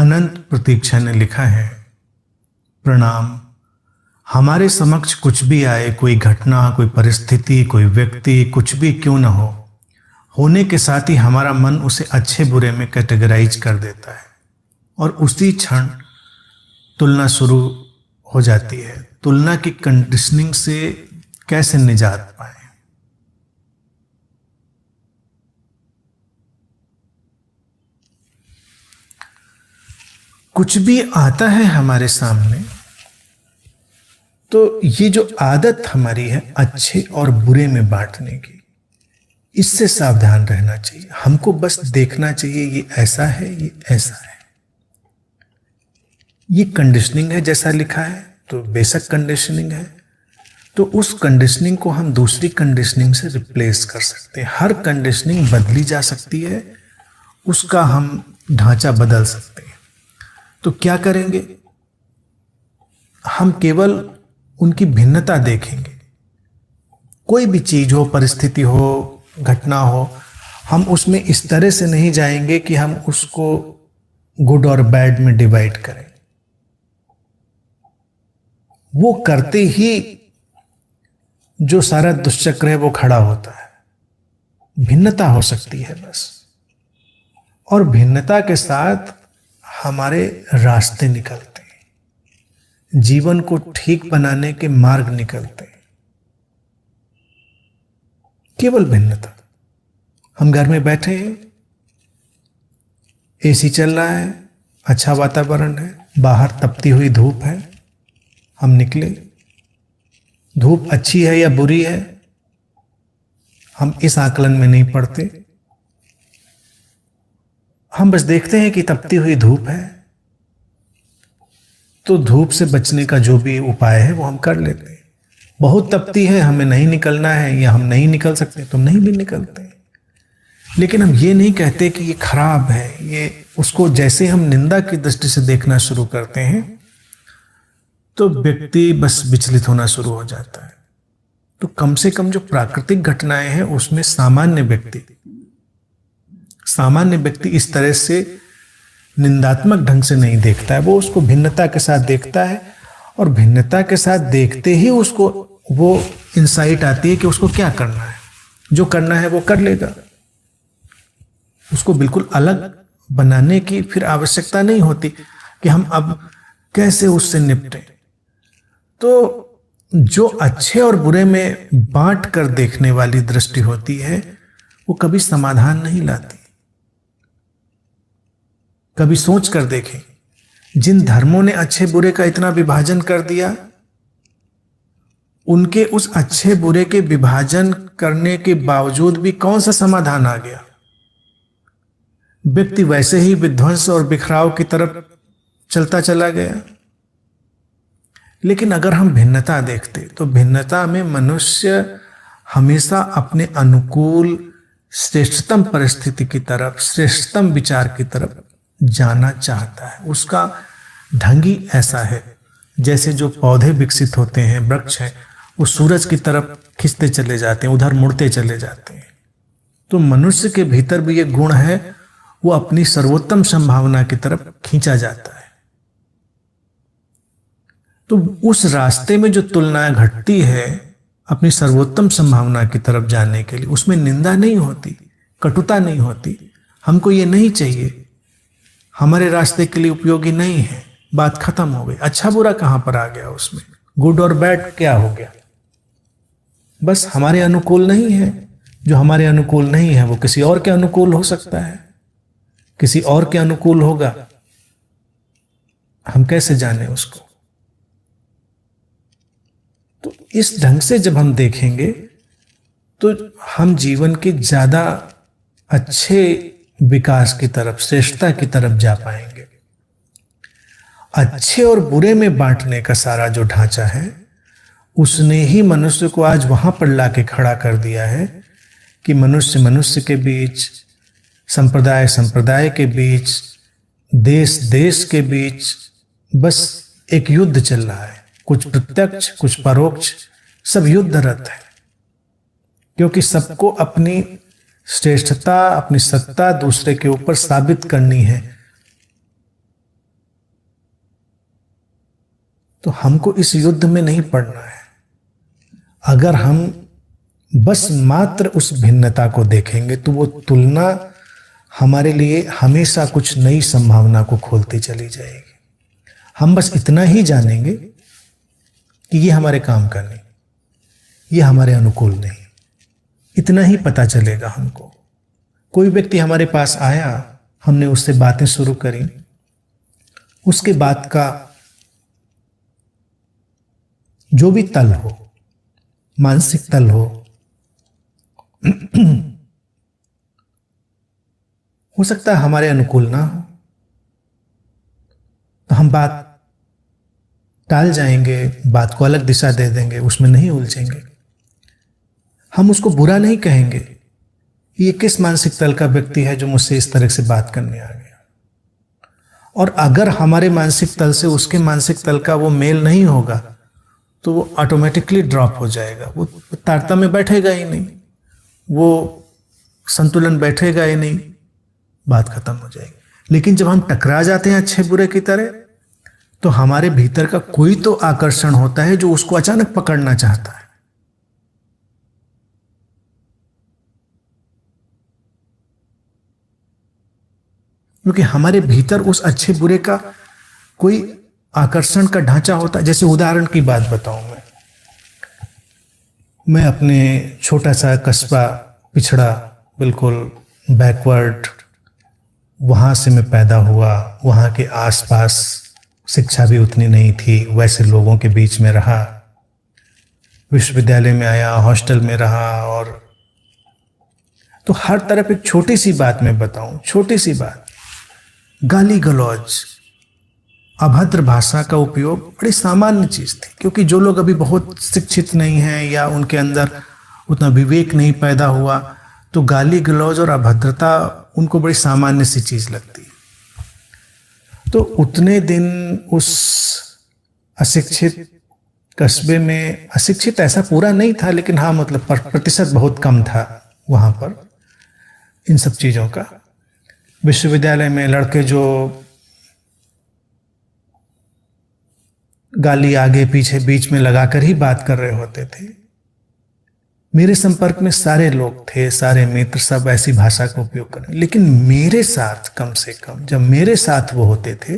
अनंत प्रतीक्षा ने लिखा है, प्रणाम। हमारे समक्ष कुछ भी आए, कोई घटना, कोई परिस्थिति, कोई व्यक्ति, कुछ भी क्यों न हो, होने के साथ ही हमारा मन उसे अच्छे बुरे में कैटेगराइज कर देता है और उसी क्षण तुलना शुरू हो जाती है। तुलना की कंडीशनिंग से कैसे निजात पाए? कुछ भी आता है हमारे सामने तो ये जो आदत हमारी है अच्छे और बुरे में बांटने की, इससे सावधान रहना चाहिए। हमको बस देखना चाहिए ये ऐसा है, ये ऐसा है। ये कंडीशनिंग है, जैसा लिखा है तो बेशक कंडीशनिंग है। तो उस कंडीशनिंग को हम दूसरी कंडीशनिंग से रिप्लेस कर सकते हैं। हर कंडीशनिंग बदली जा सकती है, उसका हम ढांचा बदल सकते हैं। तो क्या करेंगे? हम केवल उनकी भिन्नता देखेंगे। कोई भी चीज हो, परिस्थिति हो, घटना हो, हम उसमें इस तरह से नहीं जाएंगे कि हम उसको गुड और बैड में डिवाइड करें। वो करते ही जो सारा दुष्चक्र है वो खड़ा होता है। भिन्नता हो सकती है बस, और भिन्नता के साथ हमारे रास्ते निकलते हैं, जीवन को ठीक बनाने के मार्ग निकलते हैं। केवल भिन्नता। हम घर में बैठे हैं, एसी चल रहा है, अच्छा वातावरण है, बाहर तपती हुई धूप है, हम निकले। धूप अच्छी है या बुरी है, हम इस आकलन में नहीं पड़ते। हम बस देखते हैं कि तपती हुई धूप है, तो धूप से बचने का जो भी उपाय है वो हम कर लेते हैं। बहुत तपती है, हमें नहीं निकलना है या हम नहीं निकल सकते तो नहीं भी निकलते। लेकिन हम ये नहीं कहते कि ये खराब है, ये उसको जैसे हम निंदा की दृष्टि से देखना शुरू करते हैं तो व्यक्ति बस विचलित होना शुरू हो जाता है। तो कम से कम जो प्राकृतिक घटनाएं हैं उसमें सामान्य व्यक्ति इस तरह से निंदात्मक ढंग से नहीं देखता है। वो उसको भिन्नता के साथ देखता है, और भिन्नता के साथ देखते ही उसको वो इंसाइट आती है कि उसको क्या करना है। जो करना है वो कर लेगा, उसको बिल्कुल अलग बनाने की फिर आवश्यकता नहीं होती कि हम अब कैसे उससे निपटें। तो जो अच्छे और बुरे में बांट कर देखने वाली दृष्टि होती है वो कभी समाधान नहीं लाती। कभी सोच कर देखें, जिन धर्मों ने अच्छे बुरे का इतना विभाजन कर दिया, उनके उस अच्छे बुरे के विभाजन करने के बावजूद भी कौन सा समाधान आ गया? व्यक्ति वैसे ही विध्वंस और बिखराव की तरफ चलता चला गया। लेकिन अगर हम भिन्नता देखते तो भिन्नता में मनुष्य हमेशा अपने अनुकूल श्रेष्ठतम परिस्थिति की तरफ, श्रेष्ठतम विचार की तरफ जाना चाहता है। उसका ढंग ही ऐसा है। जैसे जो पौधे विकसित होते हैं, वृक्ष हैं, वो सूरज की तरफ खिंचते चले जाते हैं, उधर मुड़ते चले जाते हैं। तो मनुष्य के भीतर भी ये गुण है, वो अपनी सर्वोत्तम संभावना की तरफ खींचा जाता है। तो उस रास्ते में जो तुलनाएं घटती है अपनी सर्वोत्तम संभावना की तरफ जाने के लिए, उसमें निंदा नहीं होती, कटुता नहीं होती। हमको ये नहीं चाहिए, हमारे रास्ते के लिए उपयोगी नहीं है, बात खत्म हो गई। अच्छा बुरा कहां पर आ गया उसमें? गुड और बैड क्या हो गया? बस हमारे अनुकूल नहीं है। जो हमारे अनुकूल नहीं है वो किसी और के अनुकूल हो सकता है, किसी और के अनुकूल होगा, हम कैसे जाने उसको? तो इस ढंग से जब हम देखेंगे तो हम जीवन के ज्यादा अच्छे विकास की तरफ, श्रेष्ठता की तरफ जा पाएंगे। अच्छे और बुरे में बांटने का सारा जो ढांचा है उसने ही मनुष्य को आज वहां पर लाके खड़ा कर दिया है कि मनुष्य मनुष्य के बीच, संप्रदाय संप्रदाय के बीच, देश देश के बीच बस एक युद्ध चल रहा है। कुछ प्रत्यक्ष, कुछ परोक्ष, सब युद्धरत है। क्योंकि सबको अपनी श्रेष्ठता, अपनी सत्ता दूसरे के ऊपर साबित करनी है। तो हमको इस युद्ध में नहीं पड़ना है। अगर हम बस मात्र उस भिन्नता को देखेंगे तो वो तुलना हमारे लिए हमेशा कुछ नई संभावना को खोलती चली जाएगी। हम बस इतना ही जानेंगे कि ये हमारे काम का नहीं, ये हमारे अनुकूल नहीं, इतना ही पता चलेगा हमको। कोई व्यक्ति हमारे पास आया, हमने उससे बातें शुरू करी, उसके बाद का जो भी तल हो, मानसिक तल हो सकता है हमारे अनुकूल ना हो, तो हम बात टाल जाएंगे, बात को अलग दिशा दे देंगे, उसमें नहीं उलझेंगे। हम उसको बुरा नहीं कहेंगे, ये किस मानसिक तल का व्यक्ति है जो मुझसे इस तरह से बात करने आ गया। और अगर हमारे मानसिक तल से उसके मानसिक तल का वो मेल नहीं होगा तो वो ऑटोमेटिकली ड्रॉप हो जाएगा, वो तारतम्य में बैठेगा ही नहीं, वो संतुलन बैठेगा ही नहीं, बात खत्म हो जाएगी। लेकिन जब हम टकरा जाते हैं अच्छे बुरे की तरह, तो हमारे भीतर का कोई तो आकर्षण होता है जो उसको अचानक पकड़ना चाहता है। क्योंकि हमारे भीतर उस अच्छे बुरे का कोई आकर्षण का ढांचा होता है। जैसे उदाहरण की बात बताऊं, मैं अपने छोटा सा कस्बा, पिछड़ा, बिल्कुल बैकवर्ड, वहाँ से मैं पैदा हुआ। वहाँ के आसपास शिक्षा भी उतनी नहीं थी, वैसे लोगों के बीच में रहा, विश्वविद्यालय में आया, हॉस्टल में रहा। और तो हर तरफ एक छोटी सी बात मैं बताऊं, छोटी सी बात, गाली गलौज, अभद्र भाषा का उपयोग बड़ी सामान्य चीज थी। क्योंकि जो लोग अभी बहुत शिक्षित नहीं हैं या उनके अंदर उतना विवेक नहीं पैदा हुआ, तो गाली गलौज और अभद्रता उनको बड़ी सामान्य सी चीज लगती है। तो उतने दिन उस अशिक्षित कस्बे में, अशिक्षित ऐसा पूरा नहीं था, लेकिन हाँ मतलब प्रतिशत बहुत कम था वहाँ पर इन सब चीज़ों का। विश्वविद्यालय में लड़के जो गाली आगे पीछे बीच में लगाकर ही बात कर रहे होते थे, मेरे संपर्क में सारे लोग थे, सारे मित्र, सब ऐसी भाषा का उपयोग कर रहे। लेकिन मेरे साथ, कम से कम जब मेरे साथ वो होते थे,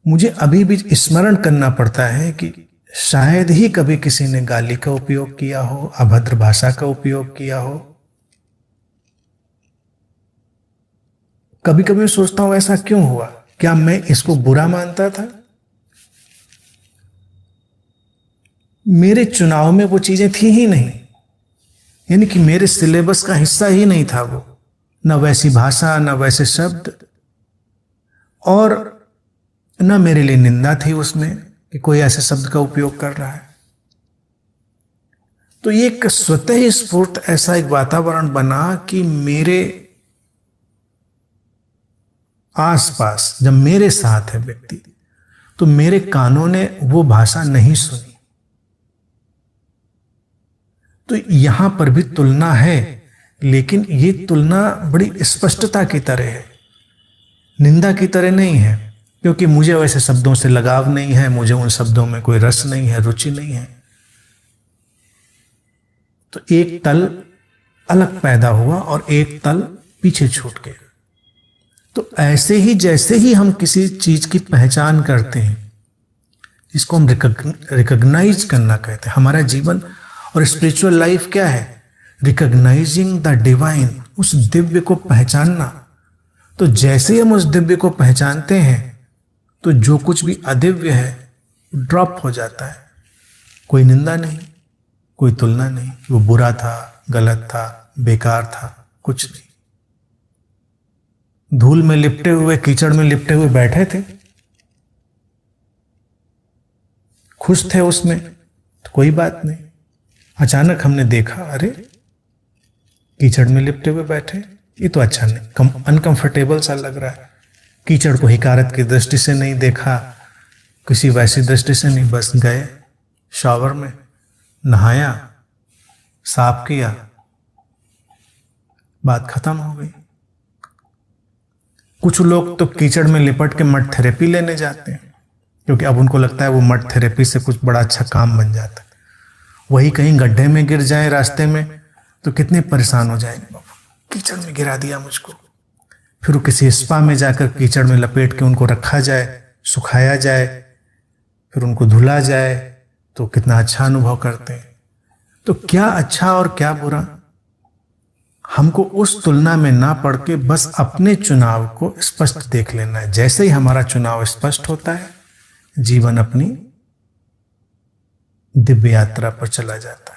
मुझे अभी भी स्मरण करना पड़ता है कि शायद ही कभी किसी ने गाली का उपयोग किया हो, अभद्र भाषा का उपयोग किया हो। कभी कभी मैं सोचता हूं ऐसा क्यों हुआ? क्या मैं इसको बुरा मानता था? मेरे चुनाव में वो चीजें थी ही नहीं, यानी कि मेरे सिलेबस का हिस्सा ही नहीं था वो, न वैसी भाषा, न वैसे शब्द, और न मेरे लिए निंदा थी उसमें कि कोई ऐसे शब्द का उपयोग कर रहा है। तो ये एक स्वतः ही स्फूर्त ऐसा एक वातावरण बना कि मेरे आसपास जब मेरे साथ है व्यक्ति, तो मेरे कानों ने वो भाषा नहीं सुनी। तो यहां पर भी तुलना है, लेकिन ये तुलना बड़ी स्पष्टता की तरह है, निंदा की तरह नहीं है। क्योंकि मुझे वैसे शब्दों से लगाव नहीं है, मुझे उन शब्दों में कोई रस नहीं है, रुचि नहीं है। तो एक तल अलग पैदा हुआ और एक तल पीछे छूट गया। तो ऐसे ही जैसे ही हम किसी चीज की पहचान करते हैं, इसको हम रिकॉग्नाइज करना कहते हैं। हमारा जीवन और स्पिरिचुअल लाइफ क्या है? रिकॉग्नाइजिंग द डिवाइन, उस दिव्य को पहचानना। तो जैसे ही हम उस दिव्य को पहचानते हैं, तो जो कुछ भी अदिव्य है ड्रॉप हो जाता है। कोई निंदा नहीं, कोई तुलना नहीं कि वो बुरा था, गलत था, बेकार था, कुछ नहीं। धूल में लिपटे हुए, कीचड़ में लिपटे हुए बैठे थे, खुश थे उसमें, तो कोई बात नहीं। अचानक हमने देखा, अरे कीचड़ में लिपटे हुए बैठे, ये तो अच्छा नहीं, अनकंफर्टेबल सा लग रहा है। कीचड़ को हिकारत की दृष्टि से नहीं देखा, किसी वैसी दृष्टि से नहीं, बस गए शॉवर में, नहाया, साफ किया, बात खत्म हो गई। कुछ लोग तो कीचड़ में लिपट के मड थेरेपी लेने जाते हैं क्योंकि अब उनको लगता है वो मड थेरेपी से कुछ बड़ा अच्छा काम बन जाता है। वही कहीं गड्ढे में गिर जाए रास्ते में तो कितने परेशान हो जाएंगे, बाबा कीचड़ में गिरा दिया मुझको। फिर वो किसी स्पा में जाकर कीचड़ में लपेट के उनको रखा जाए, सुखाया जाए, फिर उनको धुला जाए तो कितना अच्छा अनुभव करते हैं। तो क्या अच्छा और क्या बुरा, हमको उस तुलना में ना पड़ के बस अपने चुनाव को स्पष्ट देख लेना है। जैसे ही हमारा चुनाव स्पष्ट होता है, जीवन अपनी दिव्य यात्रा पर चला जाता है।